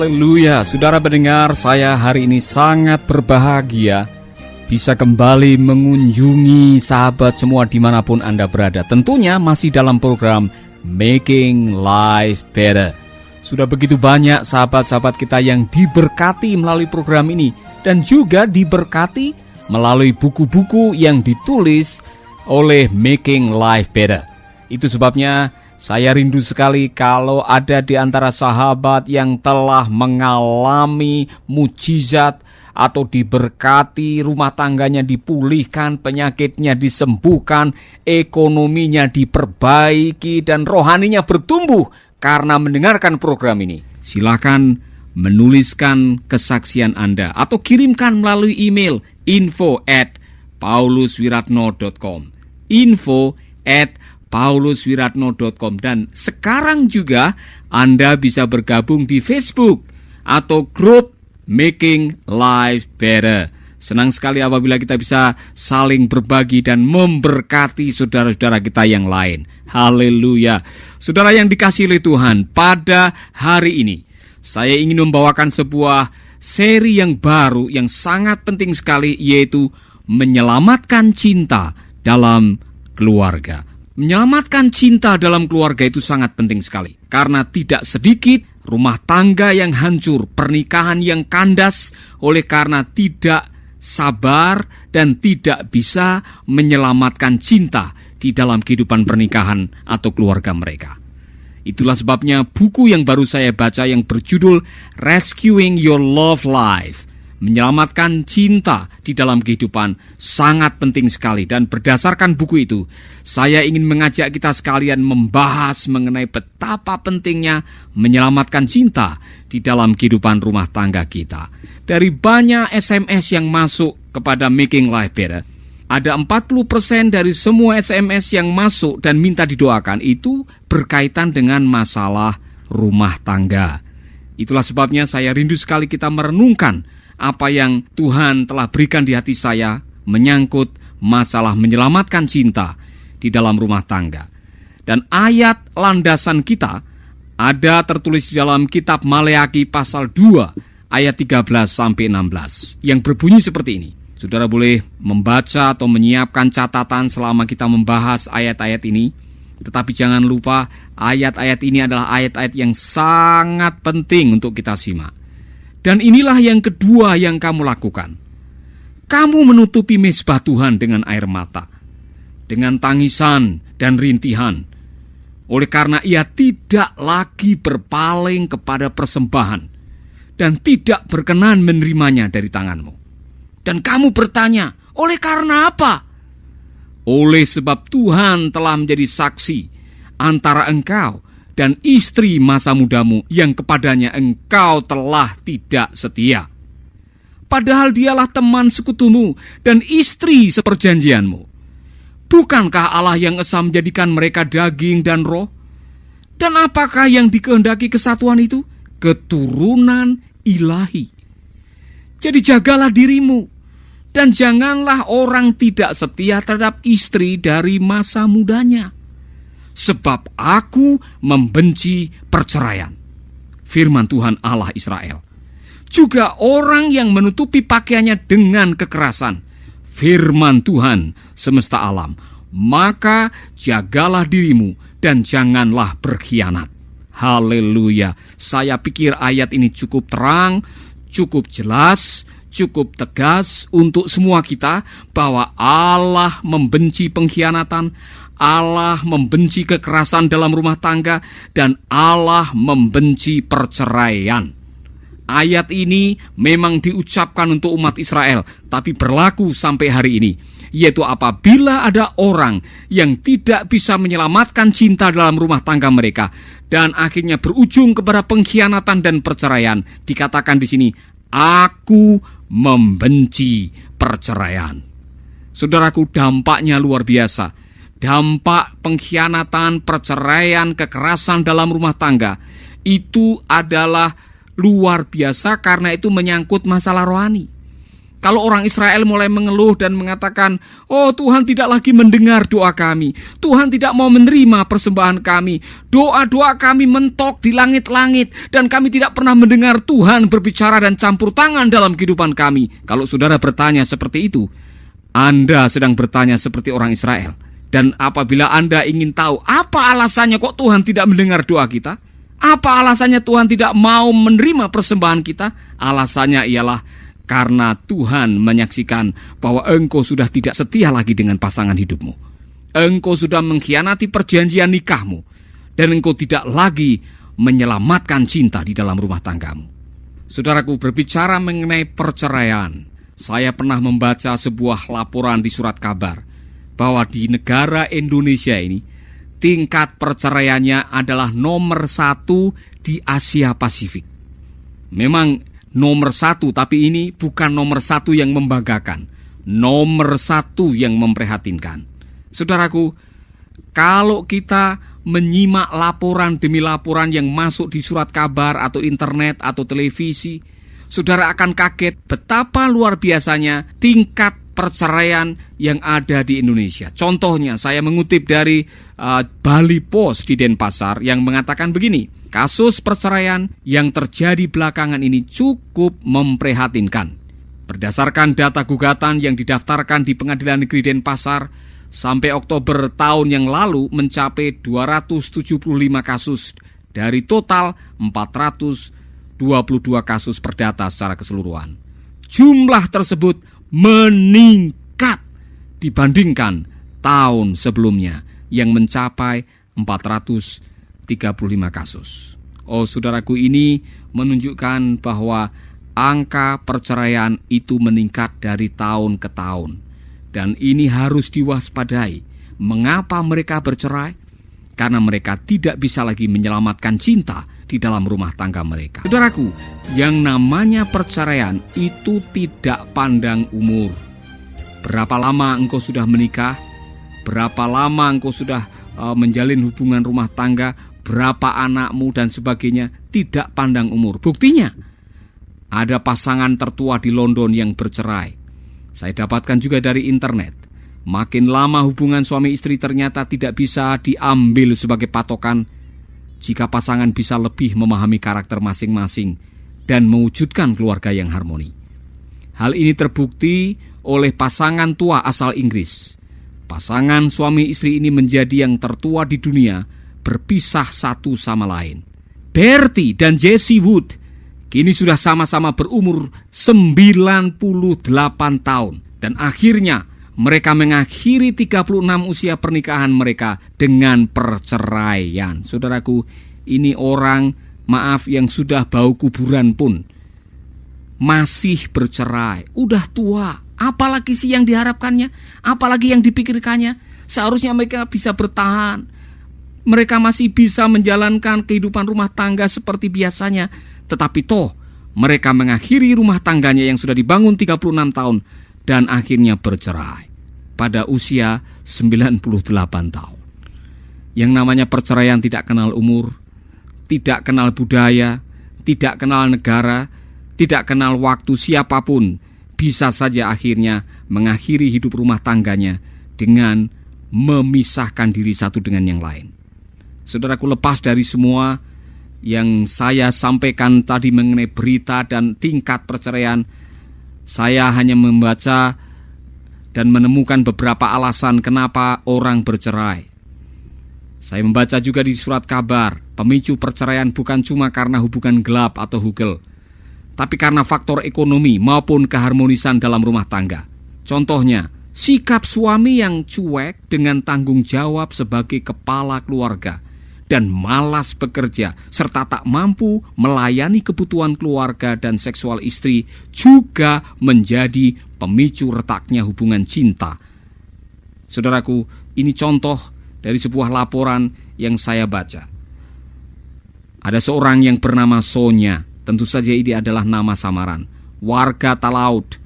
Haleluya, saudara pendengar, saya hari ini sangat berbahagia bisa kembali mengunjungi sahabat semua dimanapun Anda berada. Tentunya masih dalam program Making Life Better. Sudah begitu banyak sahabat-sahabat kita yang diberkati melalui program ini dan juga diberkati melalui buku-buku yang ditulis oleh Making Life Better. Itu sebabnya saya rindu sekali kalau ada di antara sahabat yang telah mengalami mujizat atau diberkati, rumah tangganya dipulihkan, penyakitnya disembuhkan, ekonominya diperbaiki, dan rohaninya bertumbuh karena mendengarkan program ini. Silakan menuliskan kesaksian Anda atau kirimkan melalui email info@pauluswiratno.com info@pauluswiratno.com. Dan sekarang juga Anda bisa bergabung di Facebook atau grup Making Life Better. Senang sekali apabila kita bisa saling berbagi dan memberkati saudara-saudara kita yang lain. Haleluya. Saudara yang dikasihi oleh Tuhan, pada hari ini saya ingin membawakan sebuah seri yang baru yang sangat penting sekali, yaitu menyelamatkan cinta dalam keluarga. Menyelamatkan cinta dalam keluarga itu sangat penting sekali. Karena tidak sedikit rumah tangga yang hancur, pernikahan yang kandas oleh karena tidak sabar dan tidak bisa menyelamatkan cinta di dalam kehidupan pernikahan atau keluarga mereka. Itulah sebabnya buku yang baru saya baca yang berjudul Rescuing Your Love Life, menyelamatkan cinta di dalam kehidupan, sangat penting sekali. Dan berdasarkan buku itu, saya ingin mengajak kita sekalian membahas mengenai betapa pentingnya menyelamatkan cinta di dalam kehidupan rumah tangga kita. Dari banyak SMS yang masuk kepada Making Life Better, ada 40% dari semua SMS yang masuk dan minta didoakan itu berkaitan dengan masalah rumah tangga. Itulah sebabnya saya rindu sekali kita merenungkan apa yang Tuhan telah berikan di hati saya menyangkut masalah menyelamatkan cinta di dalam rumah tangga. Dan ayat landasan kita ada tertulis di dalam kitab Maleaki pasal 2 ayat 13-16 yang berbunyi seperti ini. Saudara boleh membaca atau menyiapkan catatan selama kita membahas ayat-ayat ini. Tetapi jangan lupa ayat-ayat ini adalah ayat-ayat yang sangat penting untuk kita simak. Dan inilah yang kedua yang kamu lakukan. Kamu menutupi mezbah Tuhan dengan air mata, dengan tangisan dan rintihan, oleh karena ia tidak lagi berpaling kepada persembahan dan tidak berkenan menerimanya dari tanganmu. Dan kamu bertanya, oleh karena apa? Oleh sebab Tuhan telah menjadi saksi antara engkau dan istri masa mudamu yang kepadanya engkau telah tidak setia. Padahal dialah teman sekutumu dan istri seperjanjianmu. Bukankah Allah yang esa menjadikan mereka daging dan roh? Dan apakah yang dikehendaki kesatuan itu? Keturunan ilahi. Jadi jagalah dirimu, dan janganlah orang tidak setia terhadap istri dari masa mudanya. Sebab aku membenci perceraian. Firman Tuhan Allah Israel. Juga orang yang menutupi pakaiannya dengan kekerasan. Firman Tuhan semesta alam. Maka jagalah dirimu dan janganlah berkhianat. Haleluya. Saya pikir ayat ini cukup terang, cukup jelas, cukup tegas untuk semua kita bahwa Allah membenci pengkhianatan, Allah membenci kekerasan dalam rumah tangga, dan Allah membenci perceraian. Ayat ini memang diucapkan untuk umat Israel, tapi berlaku sampai hari ini. Yaitu apabila ada orang yang tidak bisa menyelamatkan cinta dalam rumah tangga mereka, dan akhirnya berujung kepada pengkhianatan dan perceraian, dikatakan di sini, aku membenci perceraian. Saudaraku, dampaknya luar biasa. Dampak pengkhianatan, perceraian, kekerasan dalam rumah tangga itu adalah luar biasa karena itu menyangkut masalah rohani. Kalau orang Israel mulai mengeluh dan mengatakan, "Oh, Tuhan tidak lagi mendengar doa kami. Tuhan tidak mau menerima persembahan kami. Doa-doa kami mentok di langit-langit dan kami tidak pernah mendengar Tuhan berbicara dan campur tangan dalam kehidupan kami." Kalau saudara bertanya seperti itu, Anda sedang bertanya seperti orang Israel. Dan apabila Anda ingin tahu apa alasannya kok Tuhan tidak mendengar doa kita, apa alasannya Tuhan tidak mau menerima persembahan kita, alasannya ialah karena Tuhan menyaksikan bahwa engkau sudah tidak setia lagi dengan pasangan hidupmu. Engkau sudah mengkhianati perjanjian nikahmu. Dan engkau tidak lagi menyelamatkan cinta di dalam rumah tanggamu. Saudaraku, berbicara mengenai perceraian, saya pernah membaca sebuah laporan di surat kabar bahwa di negara Indonesia ini tingkat perceraiannya adalah nomor 1 di Asia Pasifik. Memang nomor 1, tapi ini bukan nomor 1 yang membanggakan. Nomor 1 yang memprihatinkan. Saudaraku, kalau kita menyimak laporan demi laporan yang masuk di surat kabar atau internet atau televisi, saudara akan kaget betapa luar biasanya tingkat perceraian yang ada di Indonesia. Contohnya, saya mengutip dari Bali Post di Denpasar yang mengatakan begini, kasus perceraian yang terjadi belakangan ini cukup memprihatinkan. Berdasarkan data gugatan yang didaftarkan di Pengadilan Negeri Denpasar, sampai Oktober tahun yang lalu mencapai 275 kasus dari total 422 kasus perdata secara keseluruhan. Jumlah tersebut meningkat dibandingkan tahun sebelumnya yang mencapai 435 kasus. Oh, saudaraku, ini menunjukkan bahwa angka perceraian itu meningkat dari tahun ke tahun. Dan ini harus diwaspadai. Mengapa mereka bercerai? Karena mereka tidak bisa lagi menyelamatkan cinta di dalam rumah tangga mereka. Saudaraku, yang namanya perceraian itu tidak pandang umur. Berapa lama engkau sudah menikah? Berapa lama engkau sudah menjalin hubungan rumah tangga? Berapa anakmu dan sebagainya? Tidak pandang umur. Buktinya, ada pasangan tertua di London yang bercerai. Saya dapatkan juga dari internet. Makin lama hubungan suami istri ternyata tidak bisa diambil sebagai patokan jika pasangan bisa lebih memahami karakter masing-masing dan mewujudkan keluarga yang harmoni. Hal ini terbukti oleh pasangan tua asal Inggris. Pasangan suami istri ini menjadi yang tertua di dunia, berpisah satu sama lain. Bertie dan Jessie Wood kini sudah sama-sama berumur 98 tahun. Dan akhirnya mereka mengakhiri 36 usia pernikahan mereka dengan perceraian. Saudaraku, ini orang, maaf, yang sudah bau kuburan pun masih bercerai. Udah tua, apalagi sih yang diharapkannya? Apalagi yang dipikirkannya? Seharusnya mereka bisa bertahan. Mereka masih bisa menjalankan kehidupan rumah tangga seperti biasanya. Tetapi toh, mereka mengakhiri rumah tangganya yang sudah dibangun 36 tahun dan akhirnya bercerai pada usia 98 tahun. Yang namanya perceraian tidak kenal umur, tidak kenal budaya, tidak kenal negara, tidak kenal waktu. Siapapun bisa saja akhirnya mengakhiri hidup rumah tangganya dengan memisahkan diri satu dengan yang lain. Saudaraku, lepas dari semua yang saya sampaikan tadi mengenai berita dan tingkat perceraian, saya hanya membaca dan menemukan beberapa alasan kenapa orang bercerai. Saya membaca juga di surat kabar, pemicu perceraian bukan cuma karena hubungan gelap atau hugel, tapi karena faktor ekonomi maupun keharmonisan dalam rumah tangga. Contohnya, sikap suami yang cuek dengan tanggung jawab sebagai kepala keluarga dan malas bekerja, serta tak mampu melayani kebutuhan keluarga dan seksual istri juga menjadi pemicu retaknya hubungan cinta. Saudaraku, ini contoh dari sebuah laporan yang saya baca. Ada seorang yang bernama Sonya, tentu saja ini adalah nama samaran, warga Talaud,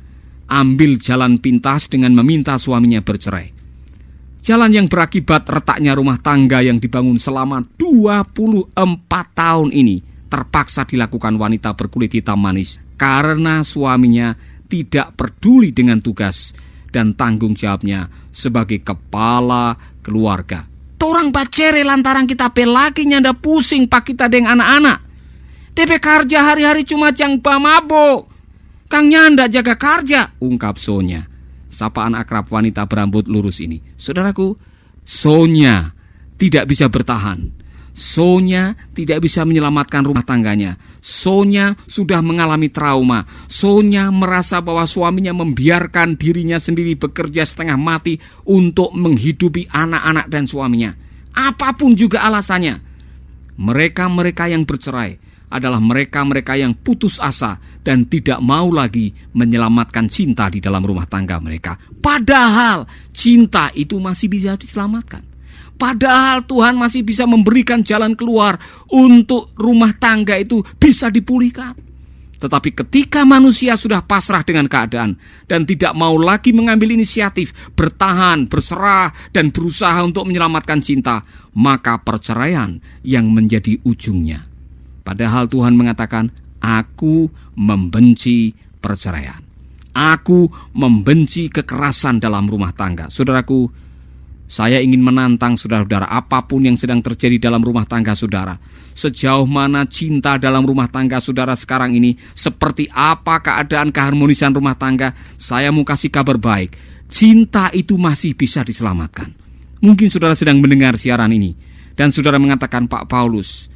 ambil jalan pintas dengan meminta suaminya bercerai. Jalan yang berakibat retaknya rumah tangga yang dibangun selama 24 tahun ini terpaksa dilakukan wanita berkulit hitam manis karena suaminya tidak peduli dengan tugas dan tanggung jawabnya sebagai kepala keluarga. Torang bacere lantaran kita pelaki nyanda pusing pak kita deng anak-anak. DP kerja hari-hari cuma jang mabok. Kang nyanda jaga kerja, ungkap Sonya. Sapaan akrab wanita berambut lurus ini. Saudaraku, Sonya tidak bisa bertahan. Sonya tidak bisa menyelamatkan rumah tangganya. Sonya sudah mengalami trauma. Sonya merasa bahwa suaminya membiarkan dirinya sendiri bekerja setengah mati untuk menghidupi anak-anak dan suaminya. Apapun juga alasannya. Mereka-mereka yang bercerai adalah mereka-mereka yang putus asa dan tidak mau lagi menyelamatkan cinta di dalam rumah tangga mereka. Padahal cinta itu masih bisa diselamatkan. Padahal Tuhan masih bisa memberikan jalan keluar untuk rumah tangga itu bisa dipulihkan. Tetapi ketika manusia sudah pasrah dengan keadaan dan tidak mau lagi mengambil inisiatif, bertahan, berserah, dan berusaha untuk menyelamatkan cinta, maka perceraian yang menjadi ujungnya. Padahal Tuhan mengatakan, aku membenci perceraian. Aku membenci kekerasan dalam rumah tangga. Saudaraku, saya ingin menantang saudara-saudara, apapun yang sedang terjadi dalam rumah tangga saudara, sejauh mana cinta dalam rumah tangga saudara sekarang ini, seperti apa keadaan keharmonisan rumah tangga, saya mau kasih kabar baik. Cinta itu masih bisa diselamatkan. Mungkin saudara sedang mendengar siaran ini, dan saudara mengatakan, Pak Paulus,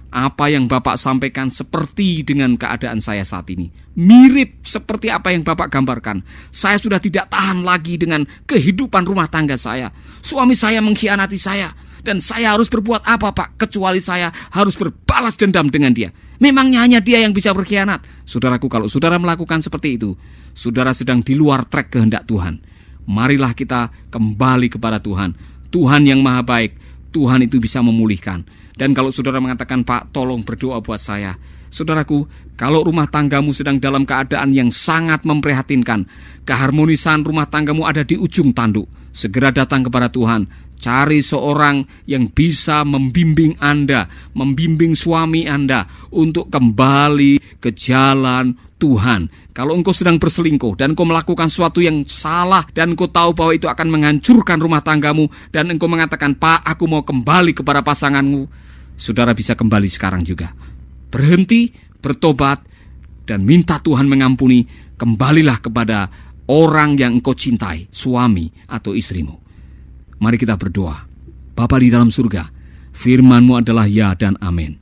apa yang Bapak sampaikan seperti dengan keadaan saya saat ini. Mirip seperti apa yang Bapak gambarkan. Saya sudah tidak tahan lagi dengan kehidupan rumah tangga saya. Suami saya mengkhianati saya. Dan saya harus berbuat apa Pak? Kecuali saya harus berbalas dendam dengan dia. Memangnya hanya dia yang bisa berkhianat? Saudaraku, kalau saudara melakukan seperti itu, saudara sedang di luar trek kehendak Tuhan. Marilah kita kembali kepada Tuhan. Tuhan yang maha baik. Tuhan itu bisa memulihkan. Dan kalau saudara mengatakan, Pak, tolong berdoa buat saya. Saudaraku, kalau rumah tanggamu sedang dalam keadaan yang sangat memprihatinkan, keharmonisan rumah tanggamu ada di ujung tanduk, segera datang kepada Tuhan. Cari seorang yang bisa membimbing Anda, membimbing suami Anda untuk kembali ke jalan Tuhan. Kalau engkau sedang berselingkuh dan engkau melakukan sesuatu yang salah dan engkau tahu bahwa itu akan menghancurkan rumah tanggamu dan engkau mengatakan, Pak, aku mau kembali kepada pasanganmu, saudara bisa kembali sekarang juga. Berhenti, bertobat, dan minta Tuhan mengampuni. Kembalilah kepada orang yang engkau cintai, suami atau istrimu. Mari kita berdoa. Bapa di dalam surga, firman-Mu adalah ya dan amin.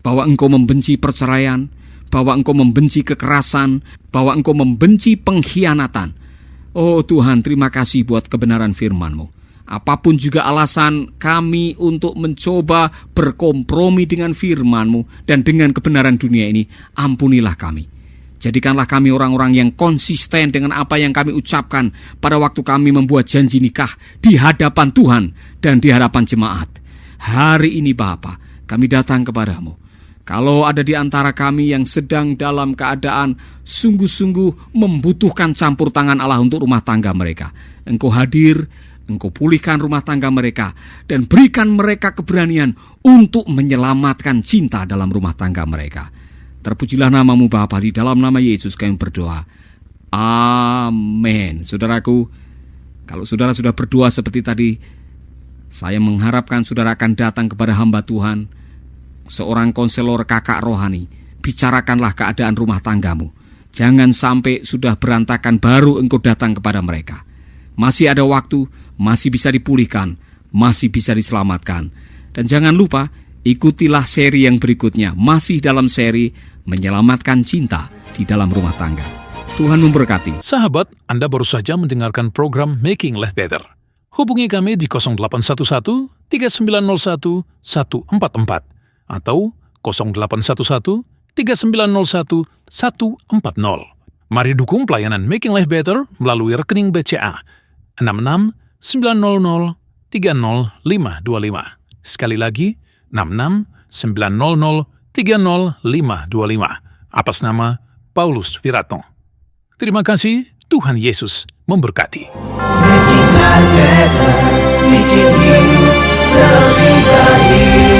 Bahwa engkau membenci perceraian, bahwa engkau membenci kekerasan, bahwa engkau membenci pengkhianatan. Oh Tuhan, terima kasih buat kebenaran firman-Mu. Apapun juga alasan kami untuk mencoba berkompromi dengan firman-Mu dan dengan kebenaran dunia ini, ampunilah kami. Jadikanlah kami orang-orang yang konsisten dengan apa yang kami ucapkan pada waktu kami membuat janji nikah di hadapan Tuhan dan di hadapan jemaat. Hari ini Bapa, kami datang kepadamu. Kalau ada di antara kami yang sedang dalam keadaan sungguh-sungguh membutuhkan campur tangan Allah untuk rumah tangga mereka, Engkau hadir, Engkau pulihkan rumah tangga mereka, dan berikan mereka keberanian untuk menyelamatkan cinta dalam rumah tangga mereka. Terpujilah nama-Mu Bapa, di dalam nama Yesus kami berdoa. Amin. Saudaraku, kalau saudara sudah berdoa seperti tadi, saya mengharapkan saudara akan datang kepada hamba Tuhan, seorang konselor kakak rohani. Bicarakanlah keadaan rumah tanggamu. Jangan sampai sudah berantakan baru engkau datang kepada mereka. Masih ada waktu, masih bisa dipulihkan, masih bisa diselamatkan. Dan jangan lupa, ikutilah seri yang berikutnya, masih dalam seri Menyelamatkan Cinta di dalam Rumah Tangga. Tuhan memberkati. Sahabat, Anda baru saja mendengarkan program Making Life Better. Hubungi kami di 0811 3901 144 atau 0811 3901 140. Mari dukung pelayanan Making Life Better melalui rekening BCA 66 900 30525. Sekali lagi, 66 900 30525 atas nama Paulus Wiratno. Terima kasih, Tuhan Yesus memberkati. Making life better, bikin hidup lebih baik.